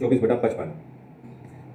24/55।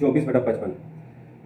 24/55।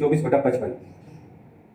24/55।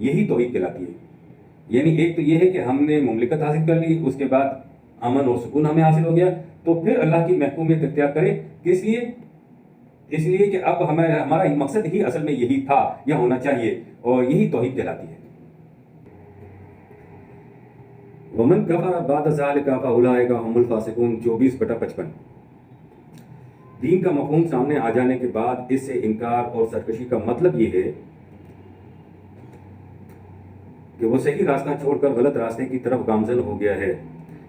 یہی توحید کہلاتی ہے. یعنی ایک تو یہ ہے کہ ہم نے مملکت حاصل کر لی، اس کے بعد امن اور سکون ہمیں حاصل ہو گیا، تو پھر اللہ کی محکومیت اختیار کرے. کس لیے؟ اس لیے کہ اب ہمارا مقصد ہی اصل میں یہی تھا یا ہونا چاہیے، اور یہی توحید کہلاتی ہے. ومن کفر بعد ذلک فاولئک هم الفاسقون 24/55. دین کا مفہوم سامنے آ جانے کے بعد اس سے انکار اور سرکشی کا مطلب یہ ہے کہ وہ صحیح راستہ چھوڑ کر غلط راستے کی طرف گامزن ہو گیا ہے.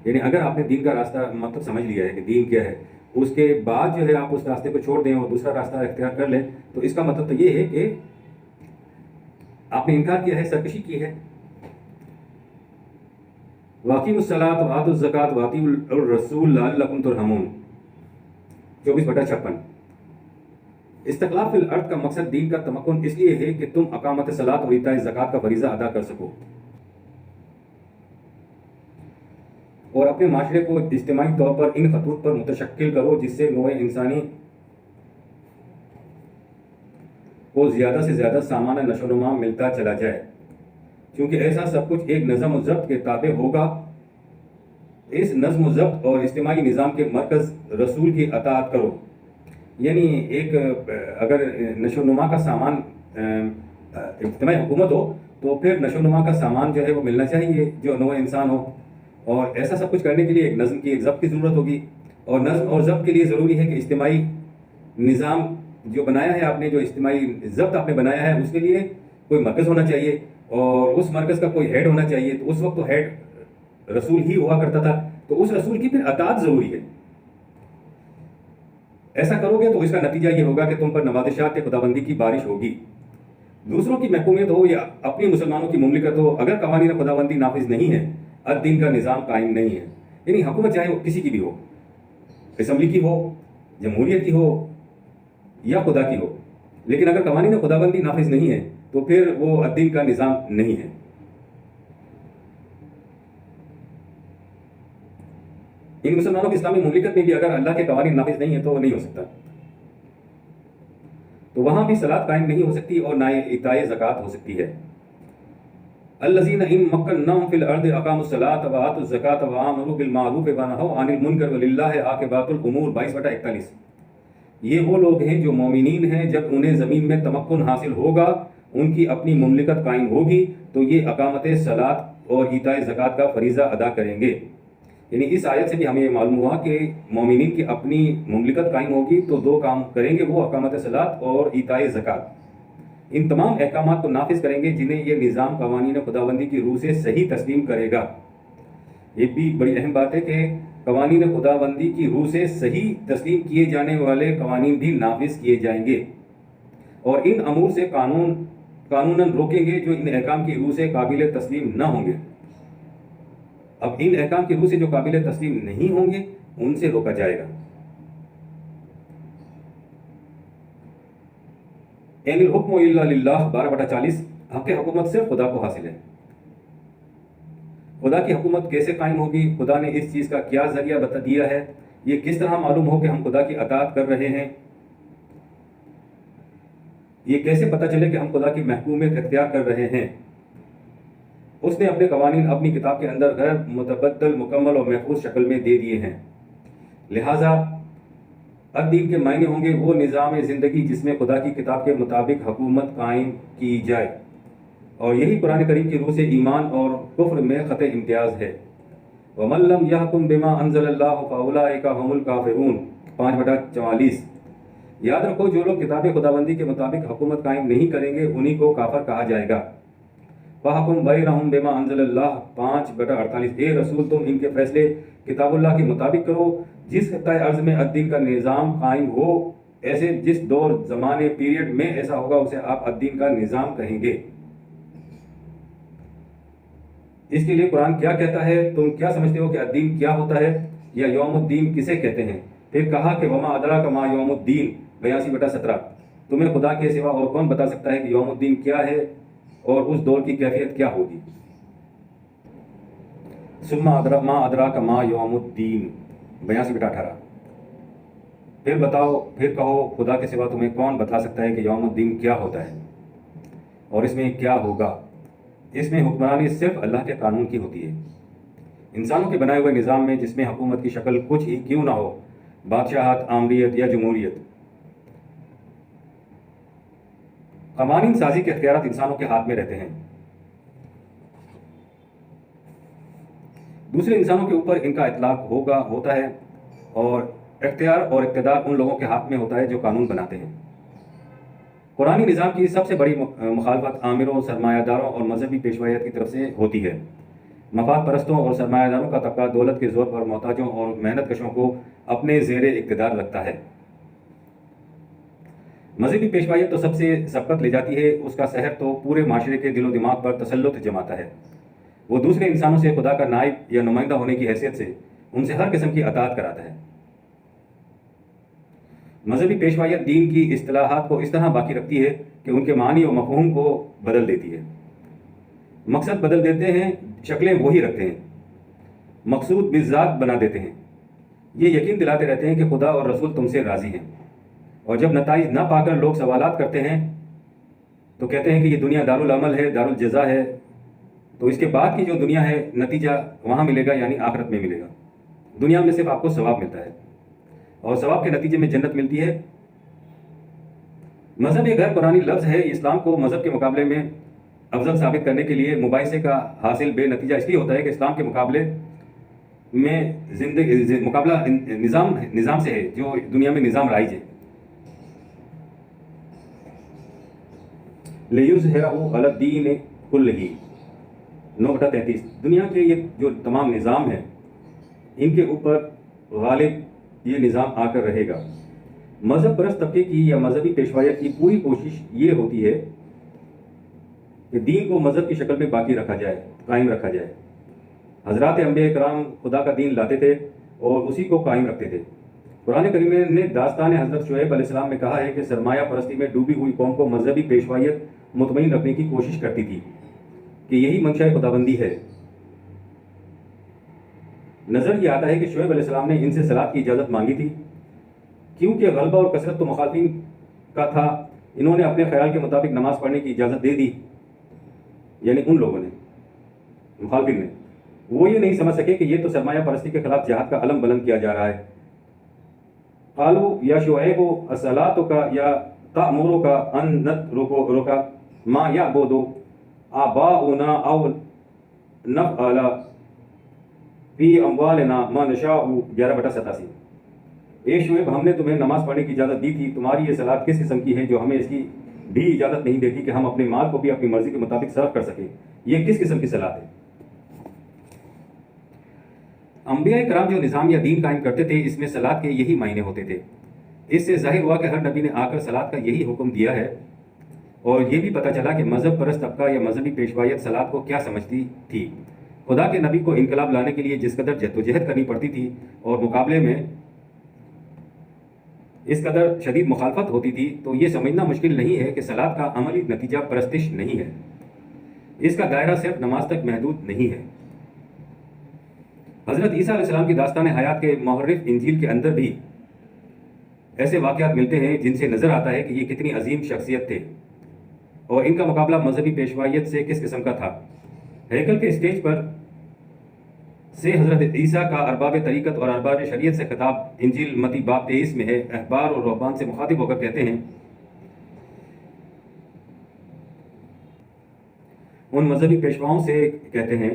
یعنی اگر آپ نے دین کا راستہ مطلب سمجھ لیا ہے کہ دین کیا ہے، اس کے بعد جو ہے آپ اس راستے کو چھوڑ دیں اور دوسرا راستہ اختیار کر لیں، تو اس کا مطلب تو یہ ہے کہ آپ نے انکار کیا ہے، سرکشی کی ہے. واقعی الصلاۃ وآتوا الزکاۃ وأطیعوا الرسول لعلکم ترحمون 24/56. استقلال فی الارض کا مقصد دین کا تمکن اس لیے ہے کہ تم اقامت صلاۃ اور ایتاء زکوٰۃ کا فریضہ ادا کر سکو اور اپنے معاشرے کو اجتماعی طور پر ان خطوط پر متشکل کرو جس سے نوع انسانی کو زیادہ سے زیادہ سامان نشو و نما ملتا چلا جائے. کیونکہ ایسا سب کچھ ایک نظم و ضبط کے تابع ہوگا. اس نظم و ضبط اور اجتماعی نظام کے مرکز رسول کی اطاعت کرو. یعنی ایک اگر نشو و نما کا سامان اجتماعی حکومت ہو تو پھر نشو و نما کا سامان جو ہے وہ ملنا چاہیے جو نوع انسان ہو، اور ایسا سب کچھ کرنے کے لیے ایک نظم کی، ایک ضبط کی ضرورت ہوگی. اور نظم اور ضبط کے لیے ضروری ہے کہ اجتماعی نظام جو بنایا ہے آپ نے، جو اجتماعی ضبط آپ نے بنایا ہے، اس کے لیے کوئی مرکز ہونا چاہیے اور اس مرکز کا کوئی ہیڈ ہونا چاہیے. تو اس وقت تو ہیڈ رسول ہی ہوا کرتا تھا، تو اس رسول کی پھر اطاعت ضروری ہے. ایسا کرو گے تو اس کا نتیجہ یہ ہوگا کہ تم پر نوازشات خداوندی کی بارش ہوگی. دوسروں کی محکومیت ہو یا اپنی مسلمانوں کی مملکت ہو، اگر قوانین خداوندی نافذ نہیں ہے، الدین کا نظام قائم نہیں ہے. یعنی حکومت چاہے وہ کسی کی بھی ہو، اسمبلی کی ہو، جمہوریت کی ہو یا خدا کی ہو، لیکن اگر قوانین خداوندی نافذ نہیں ہے تو پھر وہ الدین کا نظام نہیں ہے. ان مسلمانوں کی اسلامی مملکت میں بھی اگر اللہ کے قوانین نافذ نہیں ہے تو وہ نہیں ہو سکتا. تو وہاں بھی صلاۃ قائم نہیں ہو سکتی اور نہ ایتاء زکوٰۃ ہو سکتی ہے. الذین ان مکناہم فی الارض اقاموا الصلاۃ وآتوا الزکاۃ وآمروا بالمعروف ونہوا عن المنکر وللہ عاقبۃ الامور 22/41. یہ وہ لوگ ہیں جو مومنین ہیں، جب انہیں زمین میں تمکن حاصل ہوگا، ان کی اپنی مملکت قائم ہوگی، تو یہ اقامت صلاۃ اور ایتاء زکوٰۃ کا فریضہ ادا کریں گے. یعنی اس آیت سے بھی ہمیں یہ معلوم ہوا کہ مومنین کی اپنی مملکت قائم ہوگی تو دو کام کریں گے، وہ اقامت صلاۃ اور ایتاء زکوٰۃ. ان تمام احکامات کو نافذ کریں گے جنہیں یہ نظام قوانین خداوندی کی روح سے صحیح تسلیم کرے گا. یہ بھی بڑی اہم بات ہے کہ قوانین خداوندی کی روح سے صحیح تسلیم کیے جانے والے قوانین بھی نافذ کیے جائیں گے، اور ان امور سے قانوناً روکیں گے جو ان احکام کی روح سے قابل تسلیم نہ ہوں گے. اب ان احکام کی روح سے جو قابل تسلیم نہیں ہوں گے ان سے روکا جائے گا. ان الحکم الا للہ 12/40. حق حکومت صرف خدا کو حاصل ہے. خدا کی حکومت کیسے قائم ہوگی؟ خدا نے اس چیز کا کیا ذریعہ بتا دیا ہے؟ یہ کس طرح معلوم ہو کہ ہم خدا کی اطاعت کر رہے ہیں؟ یہ کیسے پتہ چلے کہ ہم خدا کی محکومیت اختیار کر رہے ہیں؟ اس نے اپنے قوانین اپنی کتاب کے اندر غیر متبدل، مکمل اور محفوظ شکل میں دے دیے ہیں. لہٰذا الدین کے معنی ہوں گے وہ نظام زندگی جس میں خدا کی کتاب کے مطابق حکومت قائم کی جائے، اور یہی قرآن کریم کی روح سے ایمان اور کفر میں خط امتیاز ہے. وَمَن لَّمْ يَحْكُم بِمَا أَنزَلَ اللَّهُ فَأُولَٰئِكَ هُمُ الْكَافِرُونَ 5/44. یاد رکھو جو لوگ کتاب خداوندی کے مطابق حکومت قائم نہیں کریں گے انہی کو کافر کہا جائے گا. فَحْكُم بَيْنَهُم بِمَا أَنزَلَ اللَّهُ 5/48. اے رسول تم ان کے فیصلے کتاب اللہ کے مطابق کرو. جس خطۂ ارض میں الدین کا نظام قائم ہو، ایسے جس دور زمانے پیریڈ میں ایسا ہوگا اسے آپ الدین کا نظام کہیں گے. اس کے لیے قرآن کیا کہتا ہے؟ تم کیا سمجھتے ہو کہ الدین کیا ہوتا ہے یا یوم الدین کسے کہتے ہیں؟ پھر کہا کہ وما ادراک ما یوم الدین 82/17. تمہیں خدا کے سوا اور کون بتا سکتا ہے کہ یوم الدین کیا ہے اور اس دور کی کیفیت کیا ہوگی؟ ثم ما ادراک ما یوم الدین 82/18. پھر بتاؤ، پھر کہو خدا کے سوا تمہیں کون بتا سکتا ہے کہ یوم الدین کیا ہوتا ہے اور اس میں کیا ہوگا؟ اس میں حکمرانی صرف اللہ کے قانون کی ہوتی ہے۔ انسانوں کے بنائے ہوئے نظام میں جس میں حکومت کی شکل کچھ ہی کیوں نہ ہو، بادشاہت، آمریت یا جمہوریت، قوانین سازی کے اختیارات انسانوں کے ہاتھ میں رہتے ہیں۔ دوسرے انسانوں کے اوپر ان کا اطلاق ہوتا ہے، اور اختیار اور اقتدار ان لوگوں کے ہاتھ میں ہوتا ہے جو قانون بناتے ہیں۔ قرآنی نظام کی سب سے بڑی مخالفت آمروں، سرمایہ داروں اور مذہبی پیشوائیت کی طرف سے ہوتی ہے۔ مفاد پرستوں اور سرمایہ داروں کا طبقہ دولت کے زور پر محتاجوں اور محنت کشوں کو اپنے زیر اقتدار رکھتا ہے۔ مذہبی پیشوائیت تو سب سے سبقت لے جاتی ہے، اس کا سحر تو پورے معاشرے کے دل و دماغ پر تسلط جماتا ہے۔ وہ دوسرے انسانوں سے خدا کا نائب یا نمائندہ ہونے کی حیثیت سے ان سے ہر قسم کی اطاعت کراتا ہے۔ مذہبی پیشوائیت دین کی اصطلاحات کو اس طرح باقی رکھتی ہے کہ ان کے معنی و مفہوم کو بدل دیتی ہے۔ مقصد بدل دیتے ہیں، شکلیں وہی رکھتے ہیں، مقصود بالذات بنا دیتے ہیں۔ یہ یقین دلاتے رہتے ہیں کہ خدا اور رسول تم سے راضی ہیں، اور جب نتائج نہ پا کر لوگ سوالات کرتے ہیں تو کہتے ہیں کہ یہ دنیا دارالعمل ہے، دارالجزا ہے، تو اس کے بعد کی جو دنیا ہے نتیجہ وہاں ملے گا، یعنی آخرت میں ملے گا۔ دنیا میں صرف آپ کو ثواب ملتا ہے، اور ثواب کے نتیجے میں جنت ملتی ہے۔ مذہب ایک غیر قرآنی لفظ ہے۔ اسلام کو مذہب کے مقابلے میں افضل ثابت کرنے کے لیے مباحثے کا حاصل بے نتیجہ اس لیے ہوتا ہے کہ اسلام کے مقابلے میں مقابلہ نظام سے ہے، جو دنیا میں نظام رائج ہے۔ لِیُظْہِرَهُ عَلَى الدِّینِ کُلِّهِ 9/33۔ دنیا کے یہ جو تمام نظام ہیں ان کے اوپر غالب یہ نظام آ کر رہے گا۔ مذہب پرست طبقے کی یا مذہبی پیشوائیت کی پوری کوشش یہ ہوتی ہے کہ دین کو مذہب کی شکل میں باقی رکھا جائے، قائم رکھا جائے۔ حضرات انبیاء کرام خدا کا دین لاتے تھے اور اسی کو قائم رکھتے تھے۔ قرآن کریم نے داستان حضرت شعیب علیہ السلام میں کہا ہے کہ سرمایہ پرستی میں ڈوبی ہوئی قوم کو مذہبی پیشوائیت مطمئن رکھنے کی کوشش کرتی تھی کہ یہی منشا خداوندی ہے۔ نظر یہ آتا ہے کہ شعیب علیہ السلام نے ان سے صلاۃ کی اجازت مانگی تھی، کیونکہ غلبہ اور کثرت تو مخالفین کا تھا۔ انہوں نے اپنے خیال کے مطابق نماز پڑھنے کی اجازت دے دی، یعنی ان لوگوں نے، مخالفین نے۔ وہ یہ نہیں سمجھ سکے کہ یہ تو سرمایہ پرستی کے خلاف جہاد کا علم بلند کیا جا رہا ہے۔ قالوا یا شعیب الصلاۃ یا تأمرک ان نترک ما یعبد آباؤنا او نفعل فی اموالنا ما نشاء 11/87۔ اے شعیب، ہم نے تمہیں نماز پڑھنے کی اجازت دی تھی، تمہاری یہ صلاۃ کس قسم کی ہے جو ہمیں اس کی بھی اجازت نہیں دیتی کہ ہم اپنے مال کو بھی اپنی مرضی کے مطابق صرف کر سکیں؟ یہ کس قسم کی صلاۃ ہے؟ انبیاء کرام جو نظام یا دین قائم کرتے تھے اس میں صلاۃ کے یہی معنی ہوتے تھے۔ اس سے ظاہر ہوا کہ ہر نبی نے آ کر صلاۃ کا یہی حکم دیا ہے، اور یہ بھی پتہ چلا کہ مذہب پرست طبقہ یا مذہبی پیشوائیت صلاۃ کو کیا سمجھتی تھی۔ خدا کے نبی کو انقلاب لانے کے لیے جس قدر جدوجہد کرنی پڑتی تھی اور مقابلے میں اس قدر شدید مخالفت ہوتی تھی، تو یہ سمجھنا مشکل نہیں ہے کہ صلاۃ کا عملی نتیجہ پرستش نہیں ہے۔ اس کا دائرہ صرف نماز تک محدود نہیں ہے۔ حضرت عیسیٰ علیہ السلام کی داستان حیات کے محرف انجیل کے اندر بھی ایسے واقعات ملتے ہیں جن سے نظر آتا ہے کہ یہ کتنی عظیم شخصیت تھے اور ان کا مقابلہ مذہبی پیشوائیت سے کس قسم کا تھا۔ ہیکل کے اسٹیج پر سے حضرت عیسیٰ کا ارباب طریقت اور ارباب شریعت سے خطاب انجیل متی باب 23 میں ہے۔ احبار اور رہبان سے مخاطب ہو کر کہتے ہیں، ان مذہبی پیشواؤں سے کہتے ہیں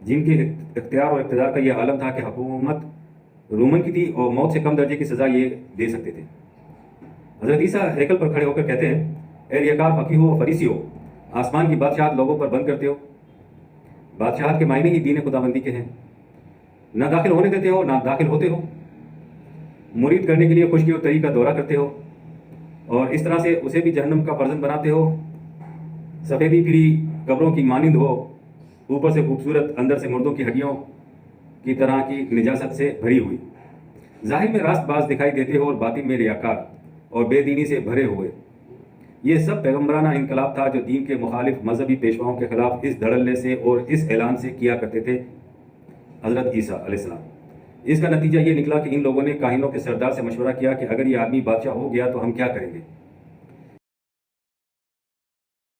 جن کے اختیار اور اقتدار کا یہ عالم تھا کہ حکومت رومن کی تھی اور موت سے کم درجے کی سزا یہ دے سکتے تھے۔ حضرت عیسیٰ ہیکل پر کھڑے ہو کر کہتے ہیں، اے ریاکار فقیہو و فریسیو، آسمان کی بادشاہت لوگوں پر بند کرتے ہو۔ بادشاہت کے معنی ہی دین خداوندی کے ہیں۔ نہ داخل ہونے دیتے ہو، نہ داخل ہوتے ہو۔ مرید کرنے کے لیے خشکی اور تری کا دورہ کرتے ہو، اور اس طرح سے اسے بھی جہنم کا فرزند بناتے ہو۔ سفیدی پھری قبروں کی مانند ہو، اوپر سے خوبصورت، اندر سے مردوں کی ہڈیوں کی طرح کی نجاست سے بھری ہوئی۔ ظاہر میں راست باز دکھائی دیتے ہو اور باطن میں ریاکار اور بے دینی سے بھرے ہوئے۔ یہ سب پیغمبرانہ انقلاب تھا جو دین کے مخالف مذہبی پیشواؤں کے خلاف اس دھڑلے سے اور اس اعلان سے کیا کرتے تھے حضرت عیسیٰ علیہ السلام۔ اس کا نتیجہ یہ نکلا کہ ان لوگوں نے کاہنوں کے سردار سے مشورہ کیا کہ اگر یہ آدمی بادشاہ ہو گیا تو ہم کیا کریں گے؟